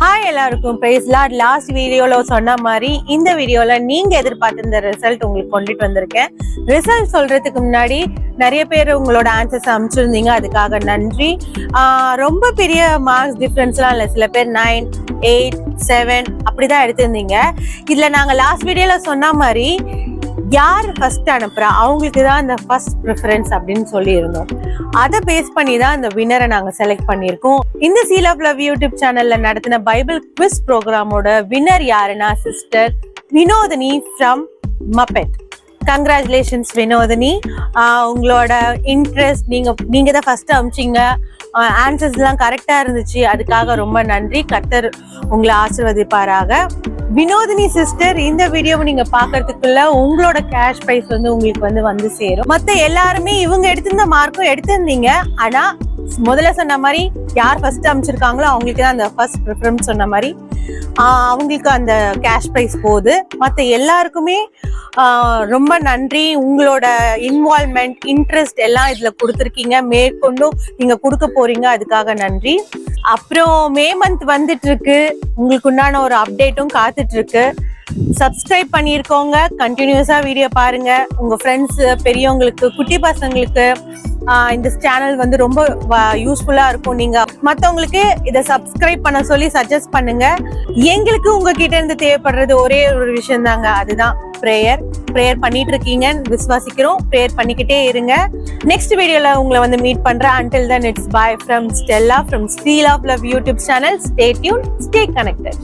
Hi எல்லாருக்கும் price Lord. Last வீடியோல சொன்ன மாதிரி இந்த வீடியோல நீங்க எதிர்பார்த்த ரிசல்ட் உங்களுக்கு கொண்டுட்டு வந்திருக்கேன். ரிசல்ட் சொல்றதுக்கு முன்னாடி நிறைய பேர் உங்களோட ஆன்சர்ஸ் அமைச்சிருந்தீங்க, அதுக்காக நன்றி. ரொம்ப பெரிய மார்க்ஸ் டிஃபரன்ஸ்லாம் இல்லை, சில பேர் 9, 8, 7 அப்படிதான் எடுத்திருந்தீங்க. இதுல நாங்க லாஸ்ட் வீடியோல சொன்ன மாதிரி யார் ஃபர்ஸ்ட் அனுப்புறா அவங்களுக்கு தான் இந்த ஃபர்ஸ்ட் ப்ரிஃபரன்ஸ் அப்படின்னு சொல்லியிருந்தோம். அதை பேஸ் பண்ணி தான் இந்த வின்னரை நாங்க செலக்ட் பண்ணியிருக்கோம். இந்த சீல் ஆஃப் லவ் யூடியூப் சேனல்ல நடத்தின பைபிள் குவிஸ் ப்ரோக்ராமோட வின்னர் யாருன்னா சிஸ்டர் வினோதினி ஃப்ரம் மப்பெட். கங்க்ராச்சுலேஷன்ஸ் வினோதினி. உங்களோட இன்ட்ரெஸ்ட் நீங்க தான் ஃபர்ஸ்ட் அமிச்சிங்க, ஆன்சர்ஸ் எல்லாம் கரெக்டா இருந்துச்சு, அதுக்காக ரொம்ப நன்றி. கர்த்தர் உங்களை ஆசீர்வதிப்பாராக. வினோதினி சிஸ்டர், இந்த வீடியோவை நீங்க பாக்குறதுக்குள்ள உங்களோட கேஷ் பிரைஸ் வந்து சேரும். மத்த எல்லாருமே இவங்க எடுத்திருந்த மார்க்கும் எடுத்திருந்தீங்க, ஆனா முதல்ல சொன்ன மாதிரி யார் ஃபர்ஸ்ட் அமைச்சிருக்காங்களோ அவங்களுக்கு தான் அந்த ஃபர்ஸ்ட் ப்ரிஃபரன்ஸ் சொன்ன மாதிரி அவங்களுக்கு அந்த கேஷ் பிரைஸ் போகுது. மற்ற எல்லாருக்குமே ரொம்ப நன்றி. உங்களோட இன்வால்வ்மெண்ட், இன்ட்ரெஸ்ட் எல்லாம் இதுல கொடுத்துருக்கீங்க, மேற்கொண்டும் நீங்க கொடுக்க போறீங்க, அதுக்காக நன்றி. அப்புறம் மே மந்த் வந்துட்டு இருக்கு, உங்களுக்கு உண்டான ஒரு அப்டேட்டும் காத்துட்டு இருக்கு. சப்ஸ்கிரைப் பண்ணியிருக்கோங்க, கண்டினியூஸா வீடியோ பாருங்க. உங்க ஃப்ரெண்ட்ஸ், பெரியவங்களுக்கு, குட்டி பசங்களுக்கு இந்த சேனல் வந்து ரொம்ப யூஸ்ஃபுல்லா இருக்கும். நீங்க மத்தவங்களுக்கு இதை சப்ஸ்கிரைப் பண்ண சொல்லி சஜஸ்ட் பண்ணுங்க. எங்களுக்கு உங்ககிட்ட இருந்து தேவைப்படுறது ஒரே ஒரு விஷயம் தாங்க, அதுதான் ப்ரேயர் பண்ணிட்டு இருக்கீங்கன்னு விசுவாசிக்கிறோம். ப்ரேயர் பண்ணிக்கிட்டே இருங்க. நெக்ஸ்ட் வீடியோல உங்களை வந்து மீட் பண்றேன். Until then, it's bye from Stella from Seal of Love YouTube channel. Stay tuned, stay connected.